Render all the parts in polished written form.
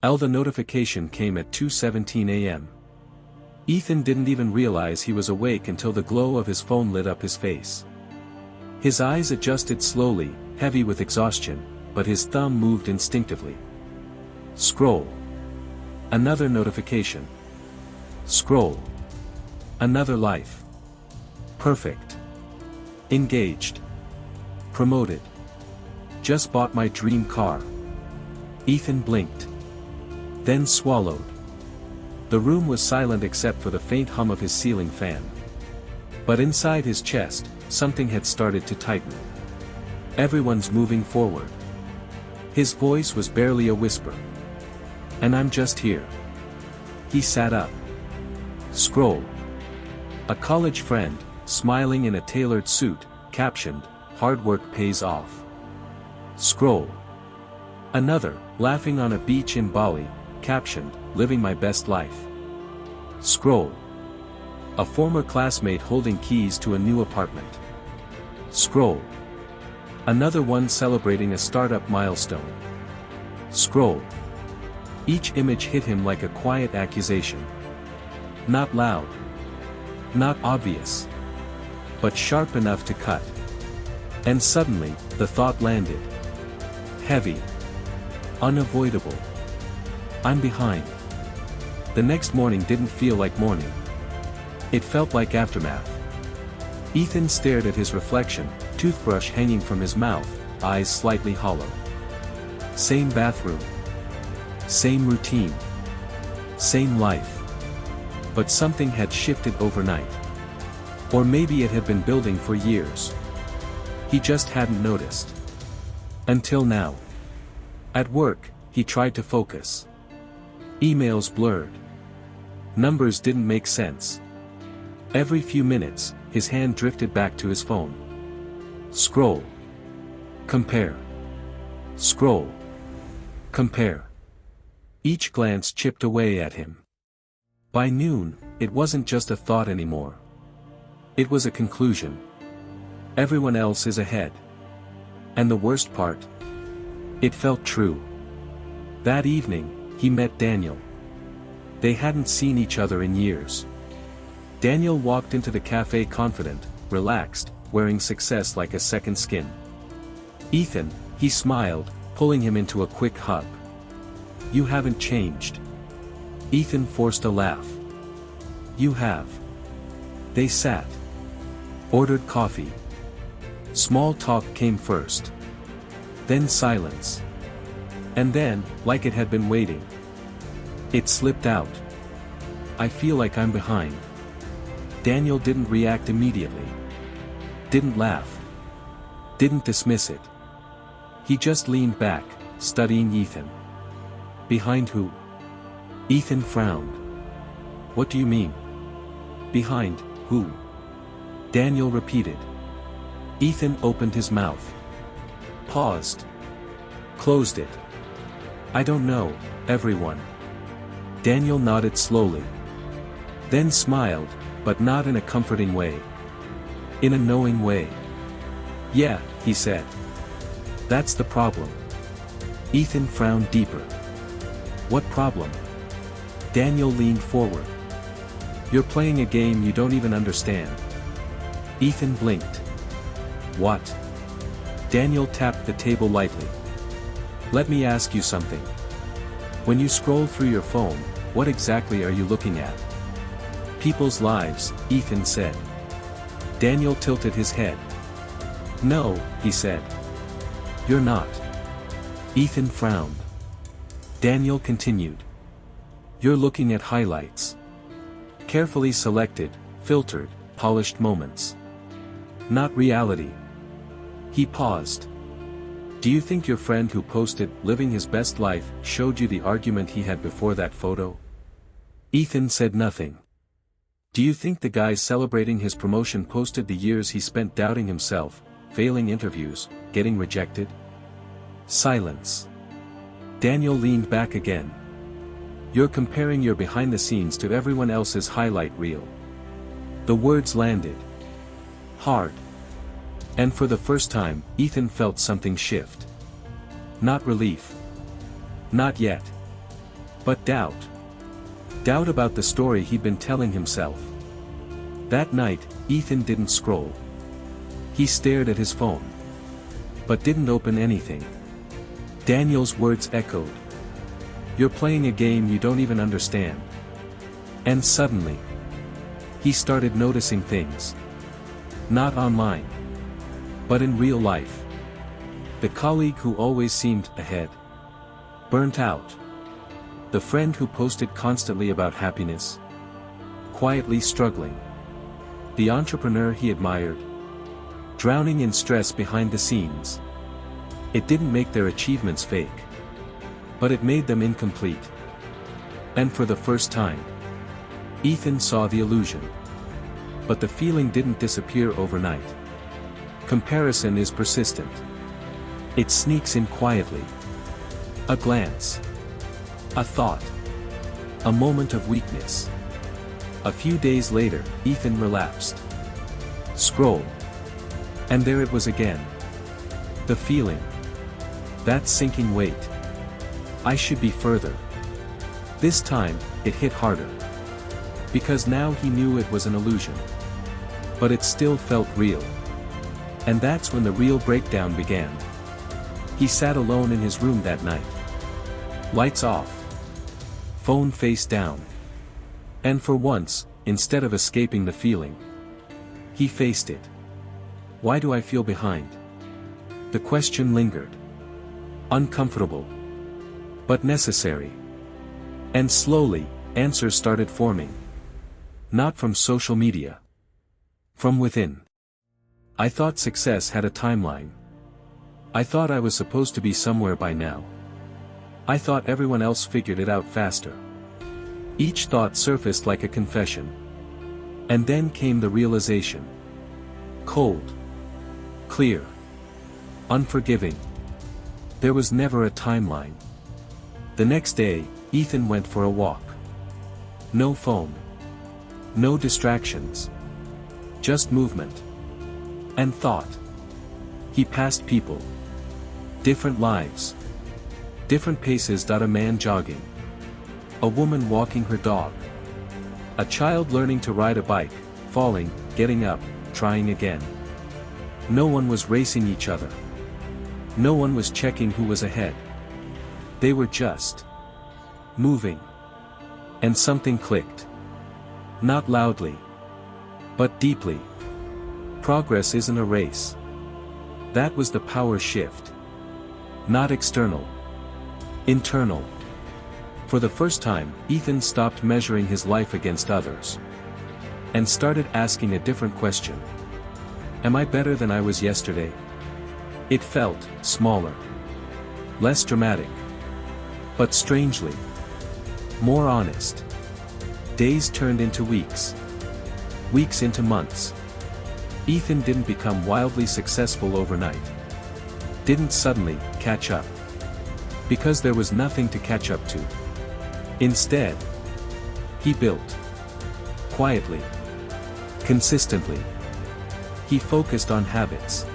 The notification came at 2:17 a.m. Ethan didn't even realize he was awake until the glow of his phone lit up his face. His eyes adjusted slowly, heavy with exhaustion, but his thumb moved instinctively. Scroll. Another notification. Scroll. Another life. Perfect. Engaged. Promoted. Just bought my dream car. Ethan blinked. Then swallowed. The room was silent except for the faint hum of his ceiling fan. But inside his chest, something had started to tighten. Everyone's moving forward. His voice was barely a whisper. And I'm just here. He sat up. Scroll. A college friend, smiling in a tailored suit, captioned, "Hard work pays off." Scroll. Another, laughing on a beach in Bali, captioned, "Living my best life." Scroll. A former classmate holding keys to a new apartment. Scroll. Another one celebrating a startup milestone. Scroll. Each image hit him like a quiet accusation. Not loud. Not obvious. But sharp enough to cut. And suddenly, the thought landed. Heavy. Unavoidable. I'm behind. The next morning didn't feel like morning. It felt like aftermath. Ethan stared at his reflection, toothbrush hanging from his mouth, eyes slightly hollow. Same bathroom. Same routine. Same life. But something had shifted overnight. Or maybe it had been building for years. He just hadn't noticed. Until now. At work, he tried to focus. Emails blurred. Numbers didn't make sense. Every few minutes, his hand drifted back to his phone. Scroll. Compare. Scroll. Compare. Each glance chipped away at him. By noon, it wasn't just a thought anymore. It was a conclusion. Everyone else is ahead. And the worst part? It felt true. That evening, he met Daniel. They hadn't seen each other in years. Daniel walked into the cafe confident, relaxed, wearing success like a second skin. Ethan, he smiled, pulling him into a quick hug. You haven't changed. Ethan forced a laugh. You have. They sat. Ordered coffee. Small talk came first. Then silence. And then, like it had been waiting. It slipped out. I feel like I'm behind. Daniel didn't react immediately. Didn't laugh. Didn't dismiss it. He just leaned back, studying Ethan. Behind who? Ethan frowned. What do you mean? Behind, who? Daniel repeated. Ethan opened his mouth. Paused. Closed it. I don't know, everyone. Daniel nodded slowly. Then smiled, but not in a comforting way. In a knowing way. Yeah, he said. That's the problem. Ethan frowned deeper. What problem? Daniel leaned forward. You're playing a game you don't even understand. Ethan blinked. What? Daniel tapped the table lightly. Let me ask you something. When you scroll through your phone, what exactly are you looking at? People's lives, Ethan said. Daniel tilted his head. No, he said. You're not. Ethan frowned. Daniel continued. You're looking at highlights. Carefully selected, filtered, polished moments. Not reality. He paused. Do you think your friend who posted living his best life showed you the argument he had before that photo? Ethan said nothing. Do you think the guy celebrating his promotion posted the years he spent doubting himself, failing interviews, getting rejected? Silence. Daniel leaned back again. You're comparing your behind the scenes to everyone else's highlight reel. The words landed. Hard. And for the first time, Ethan felt something shift. Not relief. Not yet. But doubt. Doubt about the story he'd been telling himself. That night, Ethan didn't scroll. He stared at his phone. But didn't open anything. Daniel's words echoed. "You're playing a game you don't even understand." And suddenly, he started noticing things. Not online. But in real life. The colleague who always seemed ahead. Burnt out. The friend who posted constantly about happiness. Quietly struggling. The entrepreneur he admired. Drowning in stress behind the scenes. It didn't make their achievements fake. But it made them incomplete. And for the first time, Ethan saw the illusion. But the feeling didn't disappear overnight. Comparison is persistent. It sneaks in quietly. A glance. A thought. A moment of weakness. A few days later, Ethan relapsed. Scroll. And there it was again. The feeling. That sinking weight. I should be further. This time, it hit harder. Because now he knew it was an illusion. But it still felt real. And that's when the real breakdown began. He sat alone in his room that night. Lights off. Phone face down. And for once, instead of escaping the feeling, he faced it. Why do I feel behind? The question lingered. Uncomfortable. But necessary. And slowly, answers started forming. Not from social media. From within. I thought success had a timeline. I thought I was supposed to be somewhere by now. I thought everyone else figured it out faster. Each thought surfaced like a confession. And then came the realization. Cold. Clear. Unforgiving. There was never a timeline. The next day, Ethan went for a walk. No phone. No distractions. Just movement. And thought. He passed people. Different lives. Different paces. A man jogging. A woman walking her dog. A child learning to ride a bike, falling, getting up, trying again. No one was racing each other. No one was checking who was ahead. They were just moving. And something clicked. Not loudly. But deeply. Progress isn't a race. That was the power shift. Not external. Internal. For the first time, Ethan stopped measuring his life against others. And started asking a different question. Am I better than I was yesterday? It felt smaller. Less dramatic. But strangely, more honest. Days turned into weeks. Weeks into months. Ethan didn't become wildly successful overnight. Didn't suddenly catch up. Because there was nothing to catch up to. Instead, he built. Quietly. Consistently. He focused on habits.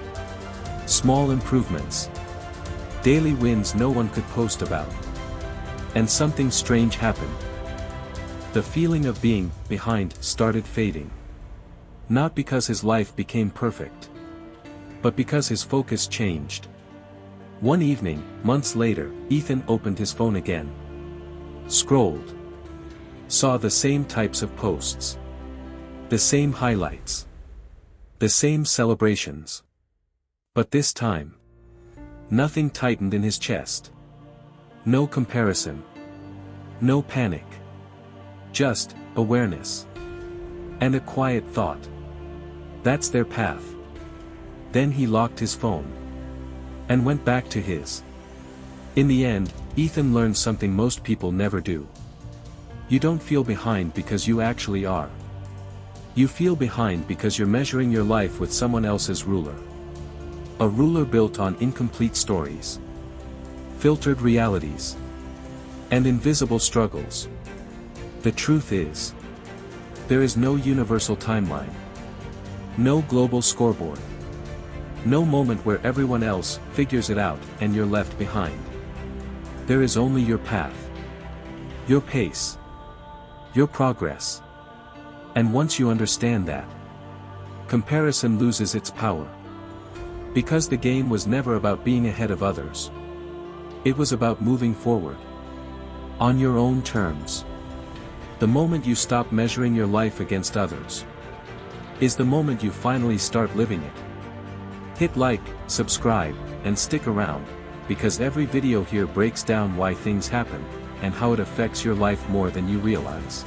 Small improvements. Daily wins no one could post about. And something strange happened. The feeling of being behind started fading. Not because his life became perfect. But because his focus changed. One evening, months later, Ethan opened his phone again. Scrolled. Saw the same types of posts. The same highlights. The same celebrations. But this time, nothing tightened in his chest. No comparison. No panic. Just awareness. And a quiet thought. That's their path. Then he locked his phone. And went back to his. In the end, Ethan learned something most people never do. You don't feel behind because you actually are. You feel behind because you're measuring your life with someone else's ruler. A ruler built on incomplete stories. Filtered realities. And invisible struggles. The truth is, there is no universal timeline. No global scoreboard. No moment where everyone else figures it out and you're left behind. There is only your path. your pace, your progress. And once you understand that, comparison loses its power. Because the game was never about being ahead of others. It was about moving forward. On your own terms. The moment you stop measuring your life against others is the moment you finally start living it. Hit like, subscribe, and stick around, because every video here breaks down why things happen, and how it affects your life more than you realize.